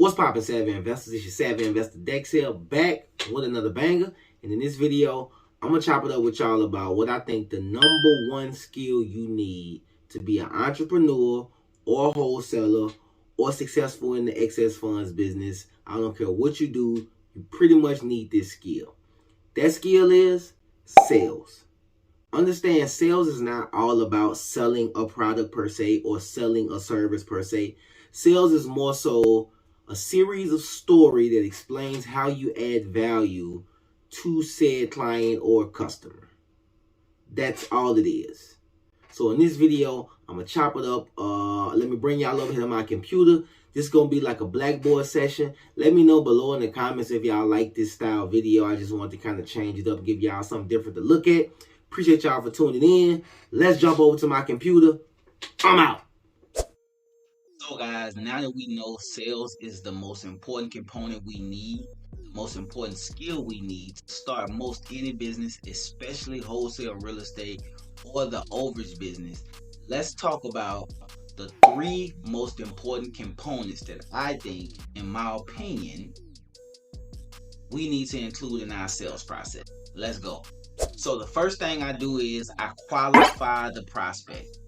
What's poppin', savvy investors? It's your savvy investor Dexter back with another banger. And in this video, I'm gonna chop it up with y'all about what I think the #1 skill you need to be an entrepreneur or a wholesaler or successful in the excess funds business. I don't care what you do, you pretty much need this skill. That skill is sales. Understand, sales is not all about selling a product per se or selling a service per se. Sales is more so a series of story that explains how you add value to said client or customer. That's all it is. So in this video, I'm gonna chop it up. Let me bring y'all over here to my computer. This is gonna be like a blackboard session. Let me know below in the comments if y'all like this style video. I just want to kind of change it up, give y'all something different to look at. Appreciate y'all for tuning in. Let's jump over to my computer. I'm out. So guys, now that we know sales is the most important component we need, the most important skill we need to start most any business, especially wholesale real estate or the overage business, let's talk about the 3 most important components that I think, in my opinion, we need to include in our sales process. Let's go. So the first thing I do is I qualify the prospect.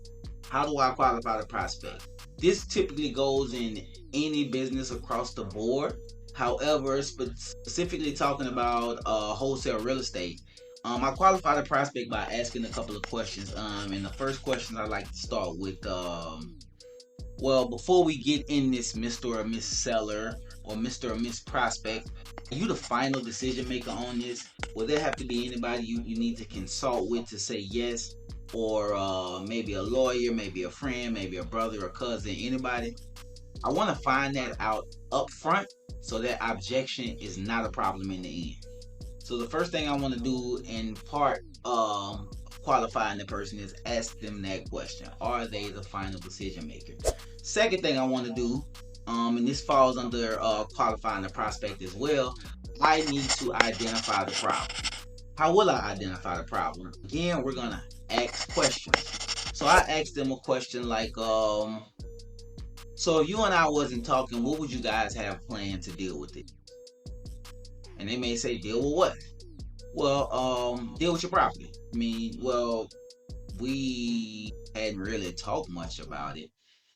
How do I qualify the prospect? This typically goes in any business across the board. However, specifically talking about wholesale real estate, I qualify the prospect by asking a couple of questions. And the first question I like to start with, well, before we get in this Mr. or Miss Seller or Mr. or Miss Prospect, are you the final decision maker on this? Will there have to be anybody you need to consult with to say yes? Or maybe a lawyer, maybe a friend, maybe a brother or cousin, anybody? I want to find that out up front so that objection is not a problem in the end. So the first thing I want to do in part qualifying the person is ask them that question. Are they the final decision maker? Second thing I want to do, and this falls under qualifying the prospect as well, I need to identify the problem. How will I identify the problem? Again, we're going to ask questions. So I asked them a question like, so if you and I wasn't talking, what would you guys have planned to deal with it? And they may say, deal with what? Well, deal with your property. I mean, well, we hadn't really talked much about it.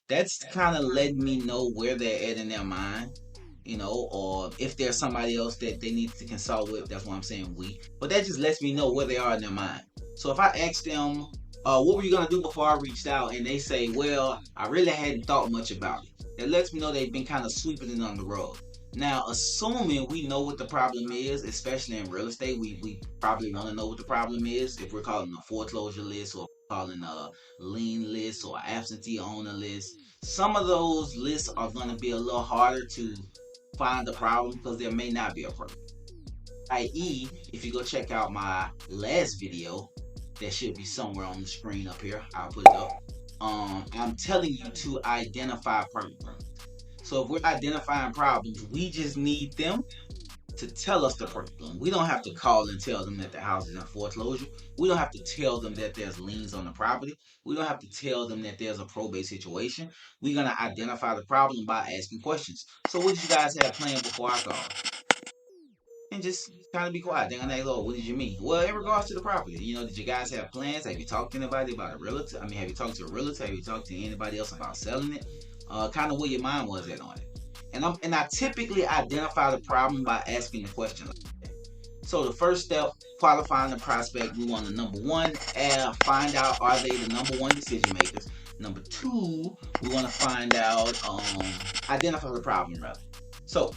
That's kind of letting me know where they're at in their mind, you know, or if there's somebody else that they need to consult with. That's why I'm saying we. But that just lets me know where they are in their mind. So if I ask them, what were you going to do before I reached out? And they say, well, I really hadn't thought much about it. It lets me know they've been kind of sweeping it on the road. Now, assuming we know what the problem is, especially in real estate, we probably want to know what the problem is. If we're calling a foreclosure list or calling a lien list or absentee owner list, some of those lists are going to be a little harder to find the problem because there may not be a problem. I.e., if you go check out my last video, that should be somewhere on the screen up here. I'll put it up. I'm telling you to identify problems. So if we're identifying problems, we just need them to tell us the problem. We don't have to call and tell them that the house is in foreclosure. We don't have to tell them that there's liens on the property. We don't have to tell them that there's a probate situation. We're going to identify the problem by asking questions. So what did you guys have planned before I called? And just kind of be quiet. They're gonna say, Lord, what did you mean? Well, in regards to the property, you know, did you guys have plans? Have you talked to anybody about a realtor? I mean, have you talked to a realtor? Have you talked to anybody else about selling it? Kind of where your mind was at on it. And I typically identify the problem by asking the question like that. So the first step, qualifying the prospect, we want to #1, find out, are they the #1 decision makers? #2, we want to find out, identify the problem rather. So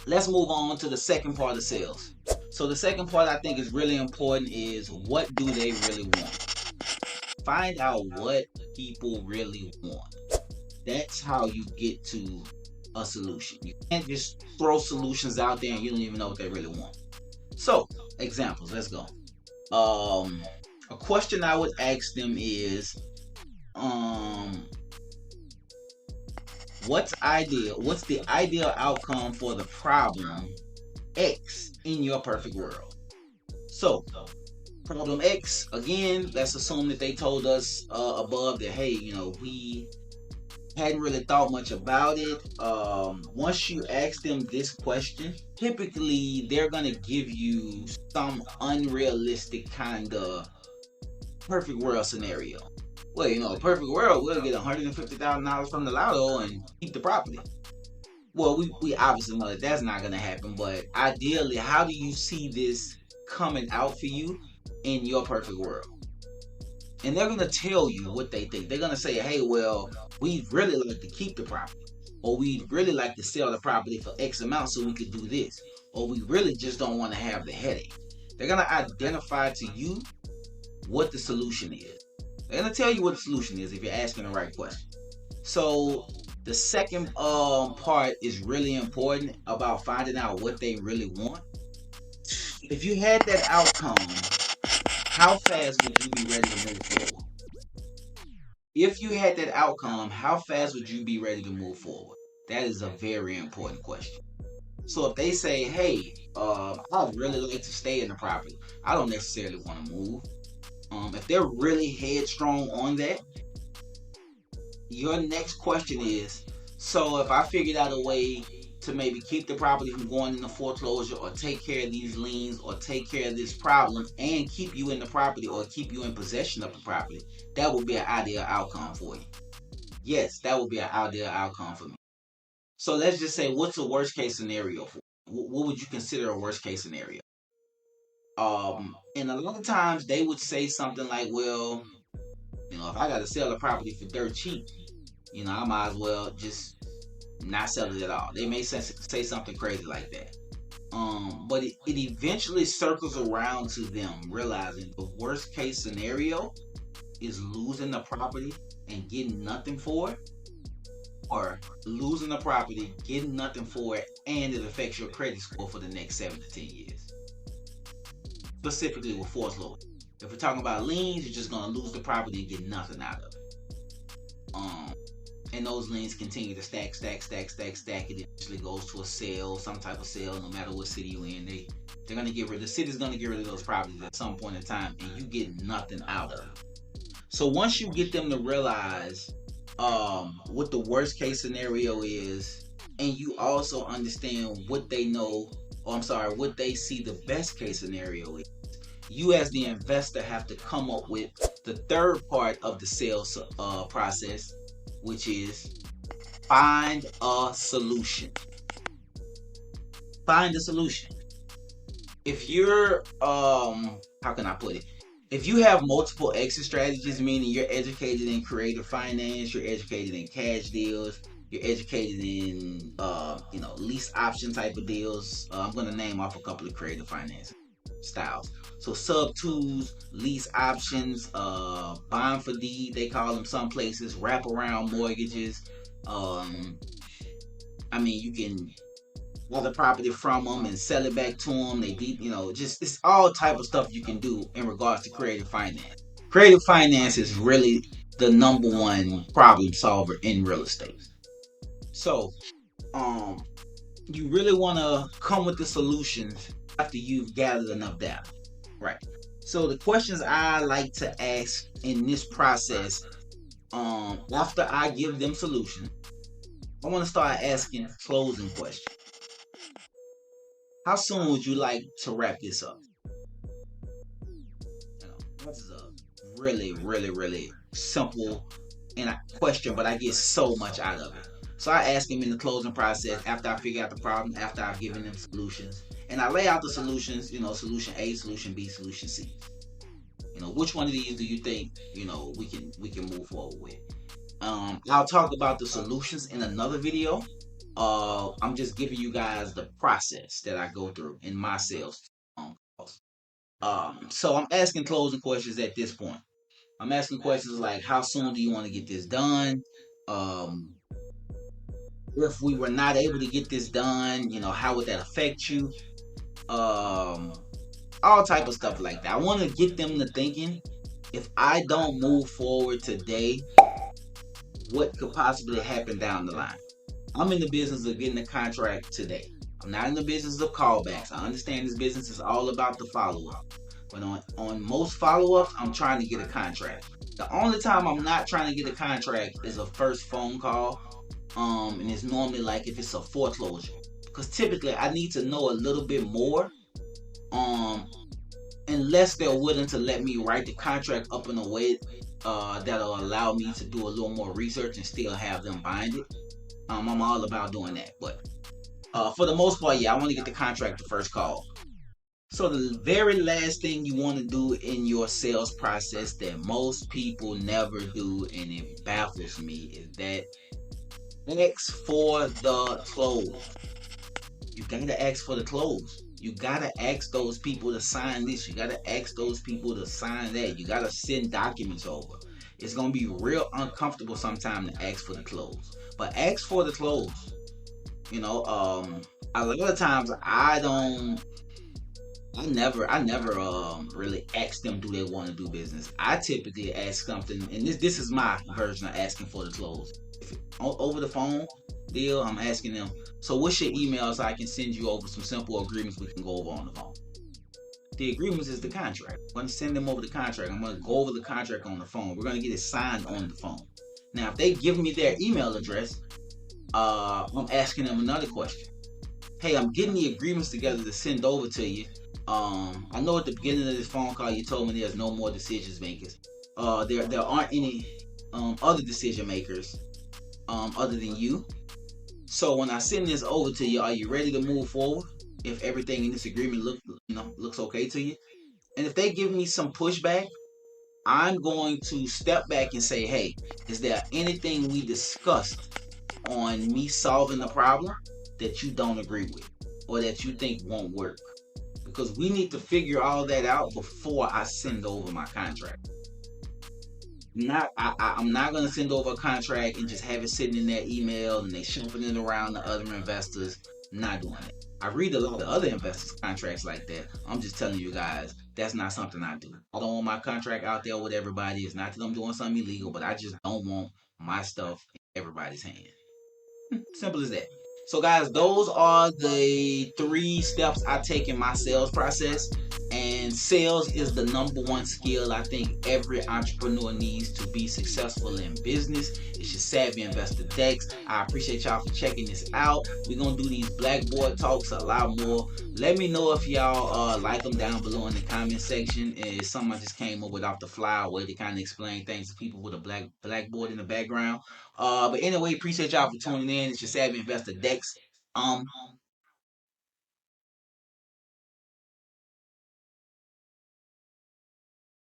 let's move on to the second part of sales. So the second part I think is really important is, what do they really want? Find out what people really want. That's how you get to a solution. You can't just throw solutions out there and you don't even know what they really want. So, examples, let's go. A question I would ask them is, what's the ideal outcome for the problem X in your perfect world? So, problem X, again, let's assume that they told us above that, hey, you know, we hadn't really thought much about it. Once you ask them this question, typically they're gonna give you some unrealistic kind of perfect world scenario. Well, a perfect world, we'll get $150,000 from the lotto and keep the property. Well, we obviously know that that's not gonna happen, but ideally, how do you see this coming out for you in your perfect world? And they're gonna tell you what they think. They're gonna say, hey, well, we'd really like to keep the property, or we'd really like to sell the property for X amount so we could do this, or we really just don't want to have the headache. They're gonna identify to you what the solution is. They're gonna tell you what the solution is if you're asking the right question. So the second part is really important about finding out what they really want. If you had that outcome, how fast would you be ready to move forward? If you had that outcome, how fast would you be ready to move forward? That is a very important question. So if they say, hey, I'd really like to stay in the property, I don't necessarily want to move. If they're really headstrong on that, your next question is, so if I figured out a way to maybe keep the property from going into foreclosure, or take care of these liens, or take care of this problem and keep you in the property, or keep you in possession of the property, that would be an ideal outcome for you. Yes, that would be an ideal outcome for me. So let's just say, what's the worst case scenario for you? What would you consider a worst case scenario? And a lot of times they would say something like, well, if I got to sell the property for dirt cheap, I might as well just not sell it at all. They may say something crazy like that. But it eventually circles around to them realizing the worst case scenario is losing the property and getting nothing for it, or losing the property, getting nothing for it, and it affects your credit score for the next 7 to 10 years. Specifically with foreclosure. If we're talking about liens, you're just gonna lose the property and get nothing out of it. And those liens continue to stack. It eventually goes to a sale, some type of sale, no matter what city you're in. They're gonna get rid. The city's gonna get rid of those properties at some point in time, and you get nothing out of it. So once you get them to realize what the worst case scenario is, and you also understand what they know, what they see the best case scenario is, you as the investor have to come up with the third part of the sales process, which is find a solution. Find a solution. If you're, how can I put it? If you have multiple exit strategies, meaning you're educated in creative finance, you're educated in cash deals, you're educated in, lease option type of deals. I'm going to name off a couple of creative finance styles. So sub twos, lease options, bond for deed, they call them some places, wraparound mortgages. You can buy the property from them and sell it back to them. Just it's all type of stuff you can do in regards to creative finance. Creative finance is really the number one problem solver in real estate. So, you really want to come with the solutions after you've gathered enough data, right? So the questions I like to ask in this process, after I give them solutions, I want to start asking closing questions. How soon would you like to wrap this up? This is a really, really, really simple question, but I get so much out of it. So I ask them in the closing process, after I figure out the problem, after I've given them solutions, and I lay out the solutions, solution A, solution B, solution C. Which one of these do you think, we can move forward with? I'll talk about the solutions in another video. I'm just giving you guys the process that I go through in my sales calls. So I'm asking closing questions at this point. I'm asking questions like, how soon do you want to get this done? If we were not able to get this done, how would that affect you? All type of stuff like that. I want to get them to thinking, if I don't move forward today, what could possibly happen down the line? I'm in the business of getting a contract today. I'm not in the business of callbacks. I understand this business is all about the follow-up. But on most follow-ups, I'm trying to get a contract. The only time I'm not trying to get a contract is a first phone call. And it's normally like if it's a foreclosure. Because typically I need to know a little bit more. Um, unless they're willing to let me write the contract up in a way that'll allow me to do a little more research and still have them bind it. I'm all about doing that. But for the most part, yeah, I want to get the contract the first call. So the very last thing you want to do in your sales process that most people never do, and it baffles me, is that ask for the close. You gotta ask for the close. You gotta ask those people to sign this. You gotta ask those people to sign that. You gotta send documents over. It's gonna be real uncomfortable sometimes to ask for the close, but ask for the close. You know, a lot of times I never really ask them do they want to do business. I typically ask something, and this is my version of asking for the close. If over the phone deal, I'm asking them, so what's your email so I can send you over some simple agreements we can go over on the phone. The agreements is the contract. I'm going to send them over the contract. I'm going to go over the contract on the phone. We're going to get it signed on the phone. Now, if they give me their email address, I'm asking them another question. Hey, I'm getting the agreements together to send over to you. I know at the beginning of this phone call you told me there's no more decision makers. There aren't any other decision makers other than you. So when I send this over to you, are you ready to move forward? If everything in this agreement looks okay to you, and if they give me some pushback, I'm going to step back and say, hey, is there anything we discussed on me solving the problem that you don't agree with or that you think won't work? Because we need to figure all that out before I send over my contract. I'm not gonna send over a contract and just have it sitting in their email and they shuffling it around to other investors. I'm not doing it. I read a lot of other investors' contracts like that. I'm just telling you guys, that's not something I do. I don't want my contract out there with everybody. It's not that I'm doing something illegal, but I just don't want my stuff in everybody's hand. Simple as that. So guys, those are the 3 steps I take in my sales process. And sales is the #1 skill I think every entrepreneur needs to be successful in business. It's your Savvy Investor Dex. I appreciate y'all for checking this out. We're going to do these blackboard talks a lot more. Let me know if y'all like them down below in the comment section. It's something I just came up with off the fly, a way to kind of explain things to people with a blackboard in the background. But anyway, appreciate y'all for tuning in. It's your Savvy Investor Dex.